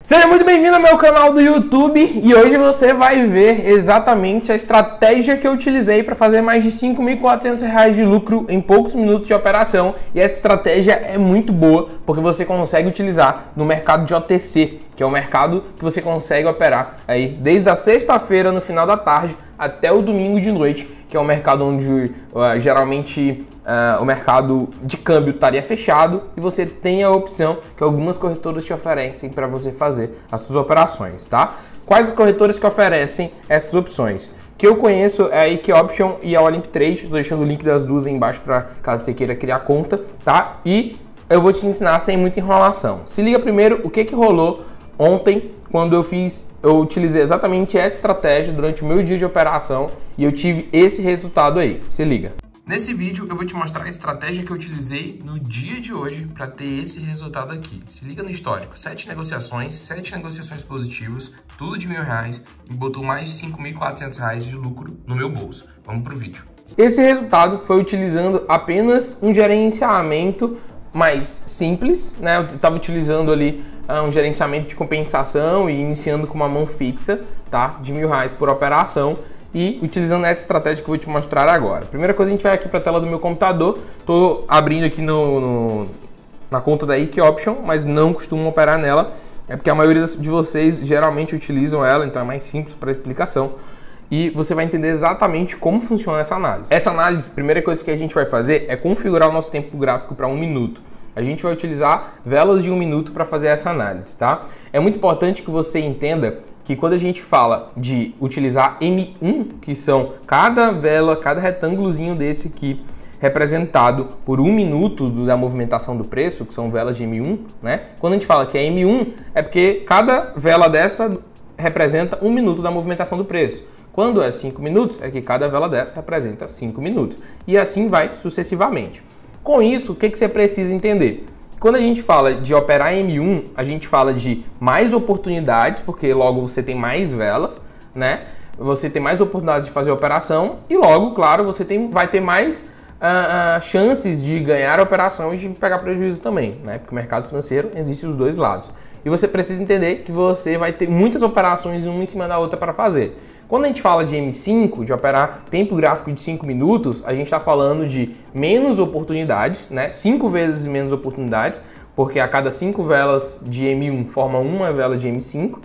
Seja muito bem-vindo ao meu canal do YouTube e hoje você vai ver exatamente a estratégia que eu utilizei para fazer mais de R$ 5.400 de lucro em poucos minutos de operação. E essa estratégia é muito boa porque você consegue utilizar no mercado de OTC, que é o mercado que você consegue operar aí desde a sexta-feira no final da tarde até o domingo de noite, que é um mercado onde geralmente o mercado de câmbio estaria fechado e você tem a opção que algumas corretoras te oferecem para você fazer as suas operações, tá? Quais as corretoras que oferecem essas opções? Que eu conheço é a EquiOption e a Olymp Trade, estou deixando o link das duas aí embaixo para caso você queira criar conta, tá? E eu vou te ensinar sem muita enrolação. Se liga primeiro o que rolou ontem quando eu utilizei exatamente essa estratégia durante o meu dia de operação e eu tive esse resultado aí. Se liga. Nesse vídeo eu vou te mostrar a estratégia que eu utilizei no dia de hoje para ter esse resultado aqui. Se liga no histórico, 7 negociações positivas, tudo de R$1.000 e botou mais de R$ 5.400 de lucro no meu bolso. Vamos pro vídeo. Esse resultado foi utilizando apenas um gerenciamento mais simples, né? Eu estava utilizando ali um gerenciamento de compensação e iniciando com uma mão fixa, tá? De R$1.000 por operação. E utilizando essa estratégia que eu vou te mostrar agora. Primeira coisa, a gente vai aqui para a tela do meu computador. Estou abrindo aqui na conta da EquiOption, mas não costumo operar nela. É porque a maioria de vocês geralmente utilizam ela, então é mais simples para aplicação. E você vai entender exatamente como funciona essa análise. Essa análise, a primeira coisa que a gente vai fazer é configurar o nosso tempo gráfico para 1 minuto. A gente vai utilizar velas de 1 minuto para fazer essa análise, tá? É muito importante que você entenda que quando a gente fala de utilizar M1, que são cada vela, cada retângulozinho desse aqui representado por 1 minuto da movimentação do preço, que são velas de M1, né? Quando a gente fala que é M1, é porque cada vela dessa representa 1 minuto da movimentação do preço. Quando é 5 minutos, é que cada vela dessa representa 5 minutos. E assim vai sucessivamente. Com isso, o que você precisa entender? Quando a gente fala de operar M1, a gente fala de mais oportunidades, porque logo você tem mais velas, né? Você tem mais oportunidades de fazer a operação e logo, claro, você vai ter mais chances de ganhar a operação e de pegar prejuízo também, né? Porque o mercado financeiro existe os dois lados. E você precisa entender que você vai ter muitas operações uma em cima da outra para fazer. Quando a gente fala de M5, de operar tempo gráfico de 5 minutos, a gente está falando de menos oportunidades, né? 5 vezes menos oportunidades, porque a cada 5 velas de M1 forma uma vela de M5.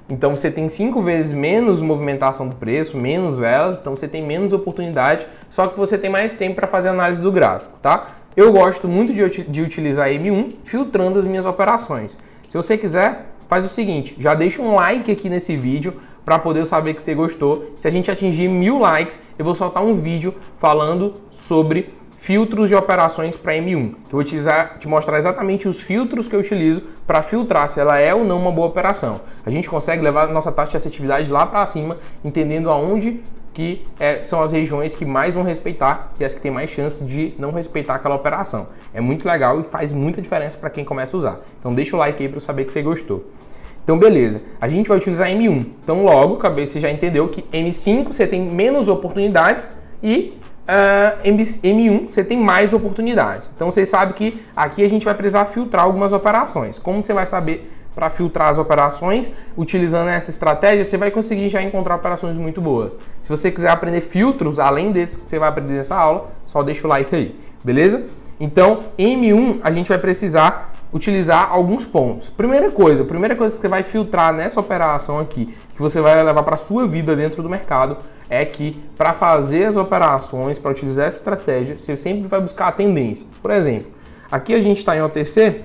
Então você tem 5 vezes menos movimentação do preço, menos velas, então você tem menos oportunidade, só que você tem mais tempo para fazer análise do gráfico, tá? Eu gosto muito de utilizar M1 filtrando as minhas operações. Se você quiser, faz o seguinte, já deixa um like aqui nesse vídeo para poder eu saber que você gostou. Se a gente atingir 1000 likes, eu vou soltar um vídeo falando sobre filtros de operações para M1. Eu vou te mostrar exatamente os filtros que eu utilizo para filtrar se ela é ou não uma boa operação. A gente consegue levar a nossa taxa de assertividade lá para cima, entendendo aonde que são as regiões que mais vão respeitar e as que tem mais chance de não respeitar aquela operação. É muito legal e faz muita diferença para quem começa a usar. Então deixa o like aí para eu saber que você gostou. Então beleza, a gente vai utilizar M1. Então logo, você já entendeu que M5 você tem menos oportunidades e M1 você tem mais oportunidades. Então você sabe que aqui a gente vai precisar filtrar algumas operações. Como você vai saber para filtrar as operações? Utilizando essa estratégia, você vai conseguir já encontrar operações muito boas. Se você quiser aprender filtros, além desse que você vai aprender nessa aula, só deixa o like aí, beleza? Então, M1 a gente vai precisar utilizar alguns pontos. Primeira coisa que você vai filtrar nessa operação aqui, que você vai levar para a sua vida dentro do mercado, é que para fazer as operações, para utilizar essa estratégia, você sempre vai buscar a tendência. Por exemplo, aqui a gente está em OTC,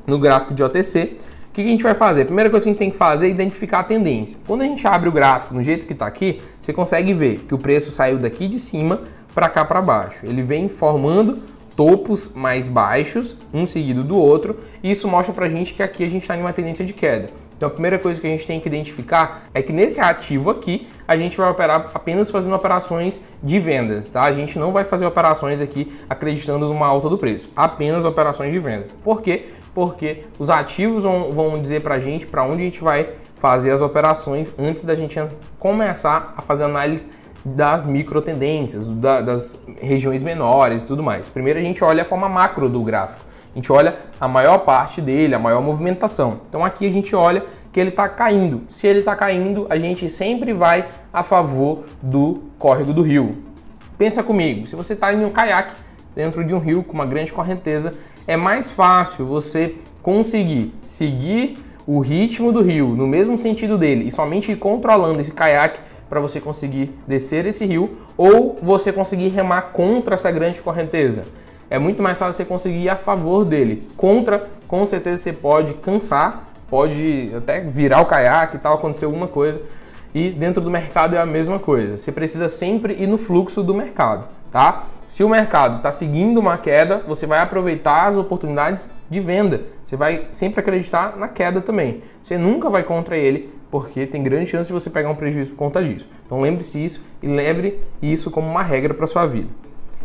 no gráfico de OTC, o que a gente vai fazer? A primeira coisa que a gente tem que fazer é identificar a tendência. Quando a gente abre o gráfico no jeito que está aqui, você consegue ver que o preço saiu daqui de cima para cá para baixo. Ele vem formando topos mais baixos, um seguido do outro, e isso mostra pra gente que aqui a gente está em uma tendência de queda. Então a primeira coisa que a gente tem que identificar é que nesse ativo aqui, a gente vai operar apenas fazendo operações de vendas, tá? A gente não vai fazer operações aqui acreditando numa alta do preço, apenas operações de venda. Por quê? Porque os ativos vão dizer pra gente para onde a gente vai fazer as operações antes da gente começar a fazer análise das micro tendências, das regiões menores e tudo mais. Primeiro a gente olha a forma macro do gráfico, A gente olha a maior parte dele, a maior movimentação. Então aqui a gente olha que ele está caindo. Se ele está caindo, a gente sempre vai a favor do córrego do rio. Pensa comigo, se você está em um caiaque dentro de um rio com uma grande correnteza, é mais fácil você conseguir seguir o ritmo do rio no mesmo sentido dele e somente ir controlando esse caiaque para você conseguir descer esse rio, ou você conseguir remar contra essa grande correnteza. É muito mais fácil você conseguir ir a favor dele. Contra, com certeza você pode cansar, pode até virar o caiaque e tal, acontecer alguma coisa. E dentro do mercado é a mesma coisa. Você precisa sempre ir no fluxo do mercado, tá? Se o mercado está seguindo uma queda, você vai aproveitar as oportunidades de venda. Você vai sempre acreditar na queda também. Você nunca vai contra ele, porque tem grande chance de você pegar um prejuízo por conta disso. Então lembre-se isso e leve isso como uma regra para sua vida.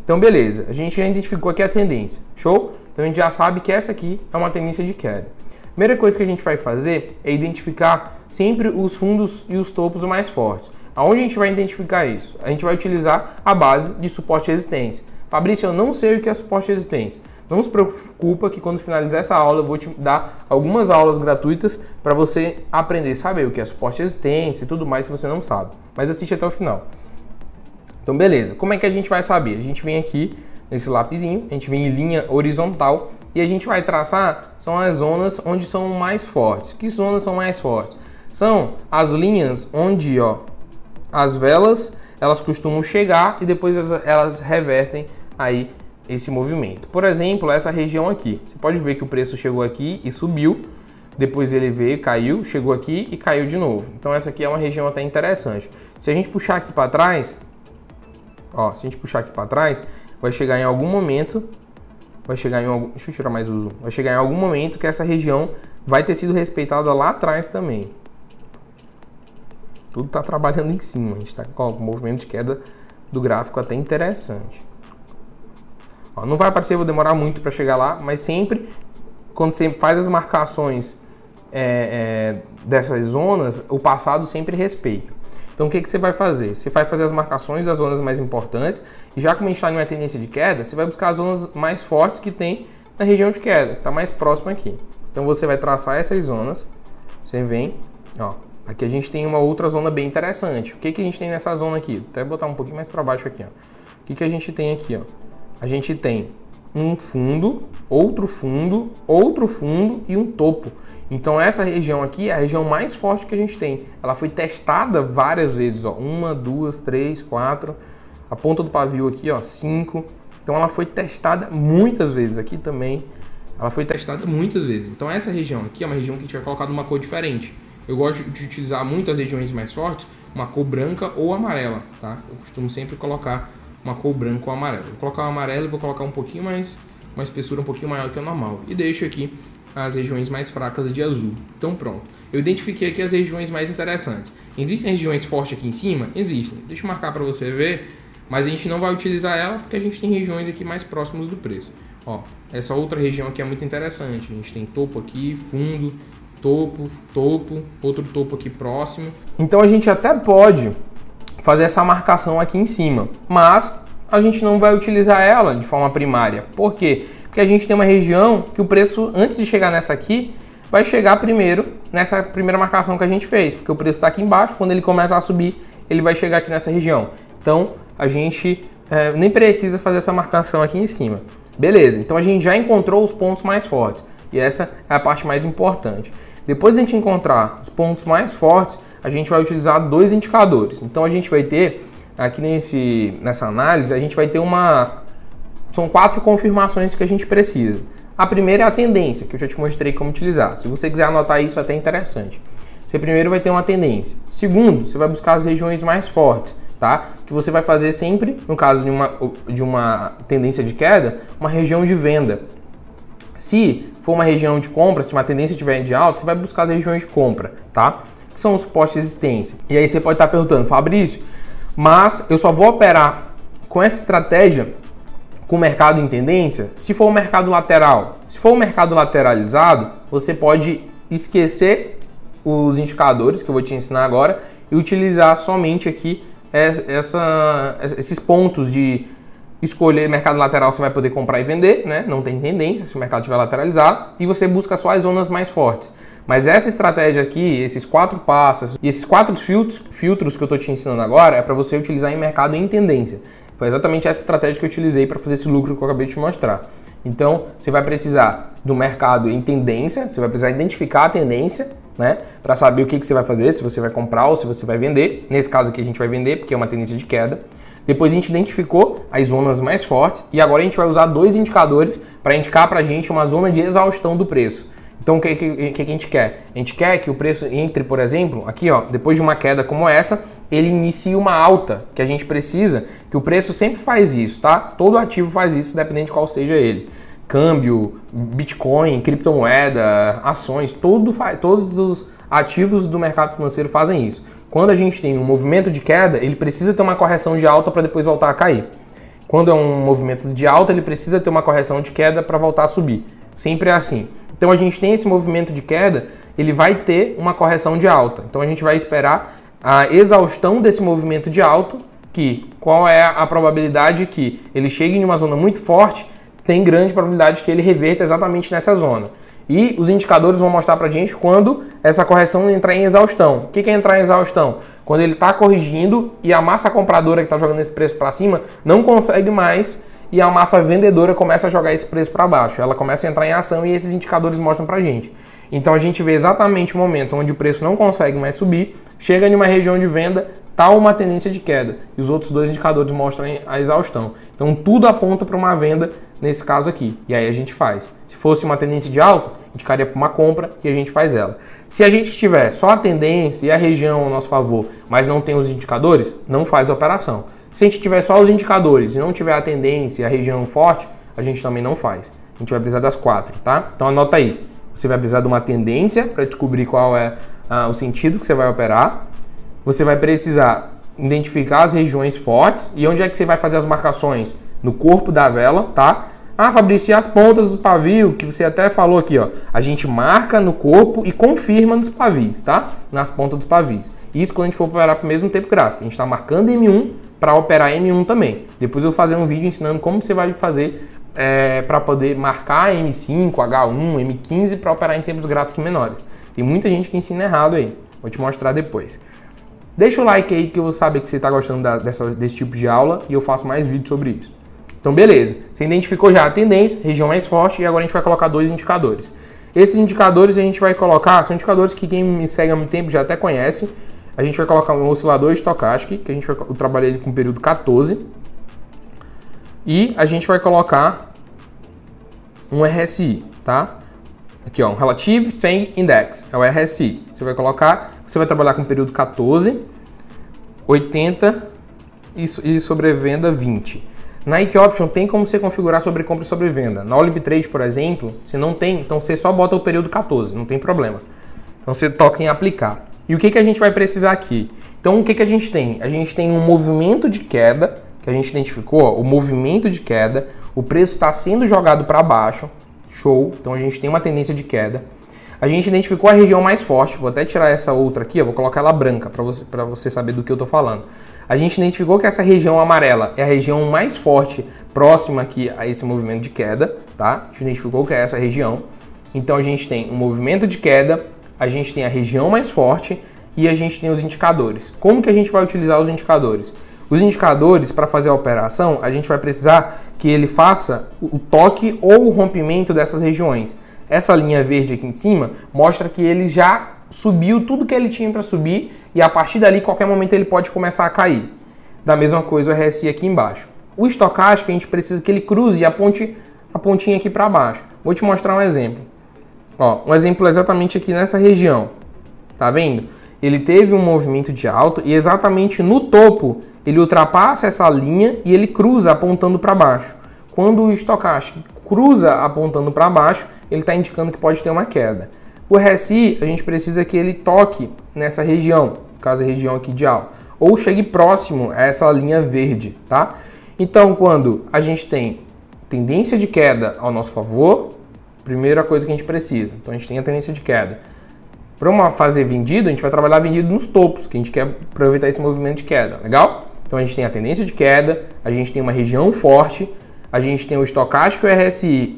Então beleza, a gente já identificou aqui a tendência, show? Então a gente já sabe que essa aqui é uma tendência de queda. Primeira coisa que a gente vai fazer é identificar sempre os fundos e os topos mais fortes. Aonde a gente vai identificar isso? A gente vai utilizar a base de suporte e resistência. Fabrício, eu não sei o que é suporte e resistência. Não se preocupa que quando finalizar essa aula eu vou te dar algumas aulas gratuitas para você aprender a saber o que é suporte e resistência e tudo mais se você não sabe. Mas assiste até o final. Então beleza, como é que a gente vai saber? A gente vem aqui nesse lapisinho, a gente vem em linha horizontal e a gente vai traçar, são as zonas onde são mais fortes. Que zonas são mais fortes? São as linhas onde as velas elas costumam chegar e depois elas revertem aí esse movimento. Por exemplo, essa região aqui. Você pode ver que o preço chegou aqui e subiu, depois ele veio, caiu, chegou aqui e caiu de novo. Então essa aqui é uma região até interessante. Se a gente puxar aqui para trás, vai chegar em algum momento, deixa eu tirar mais o zoom. Vai chegar em algum momento que essa região vai ter sido respeitada lá atrás também. Tudo está trabalhando em cima, a gente está com um movimento de queda do gráfico até interessante. Não vai aparecer, vou demorar muito para chegar lá, mas sempre, quando você faz as marcações dessas zonas, o passado sempre respeita. Então o que você vai fazer? Você vai fazer as marcações das zonas mais importantes, e já como a gente está em uma tendência de queda, você vai buscar as zonas mais fortes que tem na região de queda, que está mais próxima aqui. Então você vai traçar essas zonas, você vem, aqui a gente tem uma outra zona bem interessante. O que a gente tem nessa zona aqui? Vou até botar um pouquinho mais para baixo aqui. O que a gente tem aqui? A gente tem um fundo, outro fundo e um topo. Então essa região aqui é a região mais forte que a gente tem. Ela foi testada várias vezes, 1, 2, 3, 4. A ponta do pavio aqui, 5. Então ela foi testada muitas vezes. Aqui também ela foi testada muitas vezes. Então essa região aqui é uma região que a gente vai colocar numa cor diferente. Eu gosto de utilizar muito as regiões mais fortes, uma cor branca ou amarela, tá? Eu costumo sempre colocar uma cor branca ou amarela. Vou colocar o amarelo e vou colocar um pouquinho mais, uma espessura um pouquinho maior que o normal. E deixo aqui as regiões mais fracas de azul. Então pronto. Eu identifiquei aqui as regiões mais interessantes. Existem regiões fortes aqui em cima? Existem. Deixa eu marcar para você ver, mas a gente não vai utilizar ela porque a gente tem regiões aqui mais próximas do preço. Essa outra região aqui é muito interessante. A gente tem topo aqui, fundo, topo, outro topo aqui próximo. Então a gente até pode fazer essa marcação aqui em cima, mas a gente não vai utilizar ela de forma primária. Por quê? Porque a gente tem uma região que o preço, antes de chegar nessa aqui, vai chegar primeiro nessa primeira marcação que a gente fez, porque o preço está aqui embaixo, quando ele começa a subir, ele vai chegar aqui nessa região. Então a gente nem precisa fazer essa marcação aqui em cima. Beleza, então a gente já encontrou os pontos mais fortes, e essa é a parte mais importante. Depois de a gente encontrar os pontos mais fortes, a gente vai utilizar dois indicadores. Então a gente vai ter, aqui nessa análise, a gente vai ter são 4 confirmações que a gente precisa. A primeira é a tendência, que eu já te mostrei como utilizar. Se você quiser anotar isso, é até interessante. Você primeiro vai ter uma tendência. Segundo, você vai buscar as regiões mais fortes, tá? Que você vai fazer sempre, no caso de uma tendência de queda, uma região de venda. Se for uma região de compra, se uma tendência estiver de alta, você vai buscar as regiões de compra, tá? Que são os suportes de resistência. E aí você pode estar perguntando, Fabrício, mas eu só vou operar com essa estratégia com o mercado em tendência se for o mercado lateral. Se for o mercado lateralizado, você pode esquecer os indicadores que eu vou te ensinar agora e utilizar somente aqui esses pontos de escolher mercado lateral, você vai poder comprar e vender, né? Não tem tendência se o mercado estiver lateralizado, e você busca só as zonas mais fortes. Mas essa estratégia aqui, esses 4 passos e esses 4 filtros que eu estou te ensinando agora é para você utilizar em mercado em tendência. Foi exatamente essa estratégia que eu utilizei para fazer esse lucro que eu acabei de te mostrar. Então, você vai precisar do mercado em tendência, você vai precisar identificar a tendência, né? Para saber o que você vai fazer, se você vai comprar ou se você vai vender. Nesse caso aqui a gente vai vender, porque é uma tendência de queda. Depois a gente identificou as zonas mais fortes e agora a gente vai usar 2 indicadores para indicar para a gente uma zona de exaustão do preço. Então o que a gente quer? A gente quer que o preço entre, por exemplo, aqui ó, depois de uma queda como essa, ele inicie uma alta, que a gente precisa, que o preço sempre faz isso, tá? Todo ativo faz isso, dependente de qual seja ele. Câmbio, Bitcoin, criptomoeda, ações, todos os ativos do mercado financeiro fazem isso. Quando a gente tem um movimento de queda, ele precisa ter uma correção de alta para depois voltar a cair. Quando é um movimento de alta, ele precisa ter uma correção de queda para voltar a subir. Sempre é assim. Então a gente tem esse movimento de queda, ele vai ter uma correção de alta. Então a gente vai esperar a exaustão desse movimento de alta, que qual é a probabilidade que ele chegue em uma zona muito forte, tem grande probabilidade que ele reverta exatamente nessa zona. E os indicadores vão mostrar pra gente quando essa correção entrar em exaustão. O que é entrar em exaustão? Quando ele está corrigindo e a massa compradora que está jogando esse preço para cima não consegue mais e a massa vendedora começa a jogar esse preço para baixo. Ela começa a entrar em ação e esses indicadores mostram pra gente. Então a gente vê exatamente o momento onde o preço não consegue mais subir, chega em uma região de venda, tá uma tendência de queda. E os outros 2 indicadores mostram a exaustão. Então tudo aponta para uma venda nesse caso aqui. E aí a gente faz. Se fosse uma tendência de alta, indicaria para uma compra e a gente faz ela. Se a gente tiver só a tendência e a região ao nosso favor, mas não tem os indicadores, não faz a operação. Se a gente tiver só os indicadores e não tiver a tendência e a região forte, a gente também não faz. A gente vai precisar das 4, tá? Então anota aí. Você vai precisar de uma tendência para descobrir qual é o sentido que você vai operar. Você vai precisar identificar as regiões fortes e onde é que você vai fazer as marcações? No corpo da vela, tá? Ah, Fabrício, e as pontas do pavio, que você até falou aqui, ó. A gente marca no corpo e confirma nos pavios, tá? Nas pontas dos pavios. Isso quando a gente for operar para o mesmo tempo gráfico. A gente está marcando M1 para operar M1 também. Depois eu vou fazer um vídeo ensinando como você vai fazer para poder marcar M5, H1, M15 para operar em tempos gráficos menores. Tem muita gente que ensina errado aí. Vou te mostrar depois. Deixa o like aí que eu vou saber que você está gostando desse tipo de aula e eu faço mais vídeos sobre isso. Então beleza, você identificou já a tendência, região mais forte e agora a gente vai colocar 2 indicadores. Esses indicadores a gente vai colocar, são indicadores que quem me segue há muito tempo já até conhece. A gente vai colocar um oscilador estocástico, que eu trabalhei ele com o período 14. E a gente vai colocar um RSI, tá? Aqui ó, um Relative Strength Index, é o RSI. Você vai colocar, você vai trabalhar com o período 14, 80 e sobrevenda 20. Na Ike Option tem como você configurar sobrecompra e sobrevenda. Na Olymp Trade, por exemplo, você não tem, então você só bota o período 14, não tem problema. Então você toca em aplicar. E o que a gente vai precisar aqui? Então o que a gente tem? A gente tem um movimento de queda, que a gente identificou, ó, o movimento de queda, o preço está sendo jogado para baixo, show, então a gente tem uma tendência de queda. A gente identificou a região mais forte, vou até tirar essa outra aqui, ó, vou colocar ela branca para você saber do que eu estou falando. A gente identificou que essa região amarela é a região mais forte, próxima aqui a esse movimento de queda, tá? A gente identificou que é essa região. Então a gente tem um movimento de queda, a gente tem a região mais forte e a gente tem os indicadores. Como que a gente vai utilizar os indicadores? Os indicadores, para fazer a operação, a gente vai precisar que ele faça o toque ou o rompimento dessas regiões. Essa linha verde aqui em cima mostra que ele já subiu tudo que ele tinha para subir e a partir dali, qualquer momento, ele pode começar a cair. Da mesma coisa o RSI aqui embaixo. O estocástico, a gente precisa que ele cruze a pontinha aqui para baixo. Vou te mostrar um exemplo. Ó, um exemplo exatamente aqui nessa região. Tá vendo? Ele teve um movimento de alta e exatamente no topo ele ultrapassa essa linha e ele cruza apontando para baixo. Quando o estocástico cruza apontando para baixo, ele está indicando que pode ter uma queda. O RSI, a gente precisa que ele toque nessa região, no caso a região aqui de alta, ou chegue próximo a essa linha verde, tá? Então, quando a gente tem tendência de queda ao nosso favor, primeira coisa que a gente precisa, então a gente tem a tendência de queda. Para fazer vendido, a gente vai trabalhar vendido nos topos, que a gente quer aproveitar esse movimento de queda, legal? Então a gente tem a tendência de queda, a gente tem uma região forte, a gente tem o estocástico e o RSI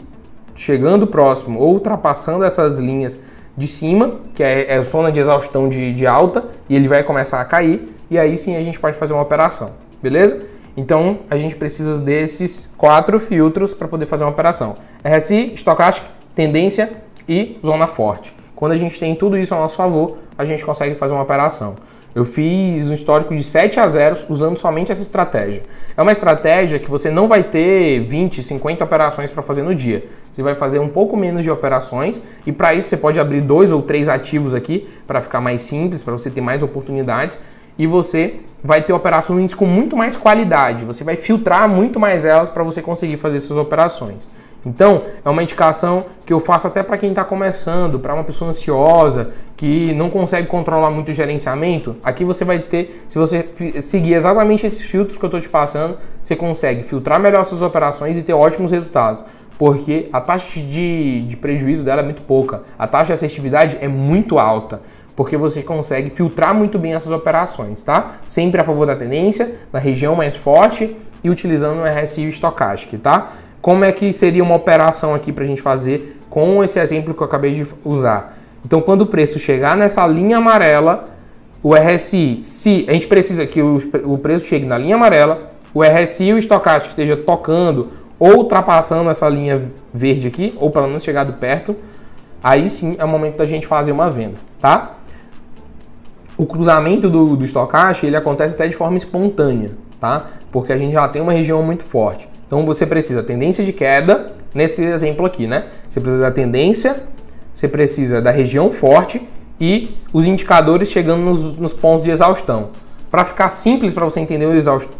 chegando próximo ou ultrapassando essas linhas de cima, que é a zona de exaustão de alta, e ele vai começar a cair, e aí sim a gente pode fazer uma operação, beleza? Então a gente precisa desses 4 filtros para poder fazer uma operação: RSI, estocástico, tendência e zona forte. Quando a gente tem tudo isso a nosso favor, a gente consegue fazer uma operação. Eu fiz um histórico de 7-0 usando somente essa estratégia. É uma estratégia que você não vai ter 20, 50 operações para fazer no dia. Você vai fazer um pouco menos de operações e para isso você pode abrir 2 ou 3 ativos aqui para ficar mais simples, para você ter mais oportunidades e você vai ter operações com muito mais qualidade. Você vai filtrar muito mais elas para você conseguir fazer essas operações. Então, é uma indicação que eu faço até para quem está começando, para uma pessoa ansiosa, que não consegue controlar muito o gerenciamento. Aqui você vai ter, se você seguir exatamente esses filtros que eu estou te passando, você consegue filtrar melhor suas operações e ter ótimos resultados. Porque a taxa de prejuízo dela é muito pouca, a taxa de assertividade é muito alta, porque você consegue filtrar muito bem essas operações, tá? Sempre a favor da tendência, da região mais forte e utilizando o RSI estocástico, tá? Como é que seria uma operação aqui para a gente fazer com esse exemplo que eu acabei de usar? Então, quando o preço chegar nessa linha amarela, o RSI, se a gente precisa que o preço chegue na linha amarela, o RSI e o estocástico esteja tocando ou ultrapassando essa linha verde aqui, ou pelo menos chegado perto, aí sim é o momento da gente fazer uma venda, tá? O cruzamento do estocástico, ele acontece até de forma espontânea, tá? Porque a gente já tem uma região muito forte. Então você precisa da tendência de queda, nesse exemplo aqui, né? Você precisa da tendência, você precisa da região forte e os indicadores chegando nos pontos de exaustão. Para ficar simples para você entender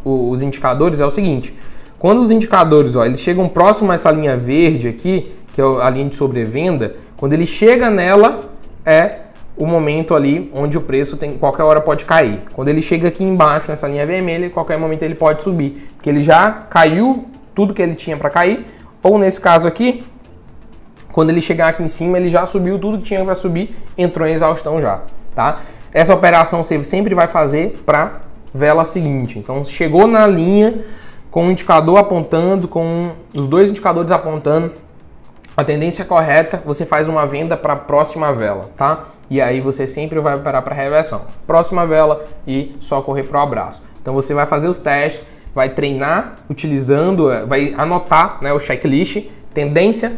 os indicadores é o seguinte: quando os indicadores, ó, eles chegam próximo a essa linha verde aqui, que é a linha de sobrevenda, quando ele chega nela é o momento ali onde o preço qualquer hora pode cair. Quando ele chega aqui embaixo nessa linha vermelha, qualquer momento ele pode subir, porque ele já caiu tudo que ele tinha para cair, ou nesse caso aqui, quando ele chegar aqui em cima, ele já subiu tudo que tinha para subir, entrou em exaustão já, tá? Essa operação você sempre vai fazer para vela seguinte. Então, chegou na linha com o indicador apontando, com os 2 indicadores apontando, a tendência correta, você faz uma venda para a próxima vela, tá? E aí você sempre vai operar para reversão. Próxima vela e só correr para o abraço. Então você vai fazer os testes, vai treinar utilizando, vai anotar, né, o checklist, tendência,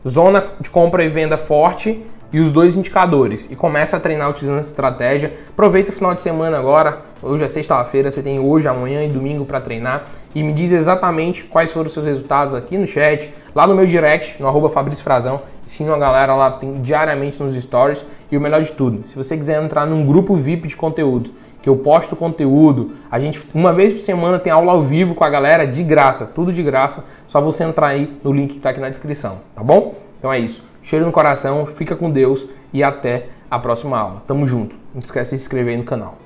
zona de compra e venda forte e os 2 indicadores. E começa a treinar utilizando essa estratégia. Aproveita o final de semana agora, hoje é sexta-feira, você tem hoje, amanhã e domingo para treinar. E me diz exatamente quais foram os seus resultados aqui no chat, lá no meu direct, no @FabrícioFrazão. Ensino a galera lá, tem diariamente nos stories. E o melhor de tudo, se você quiser entrar num grupo VIP de conteúdo, que eu posto conteúdo, a gente uma vez por semana tem aula ao vivo com a galera de graça, tudo de graça, só você entrar aí no link que está aqui na descrição, tá bom? Então é isso, cheiro no coração, fica com Deus e até a próxima aula. Tamo junto, não esquece de se inscrever aí no canal.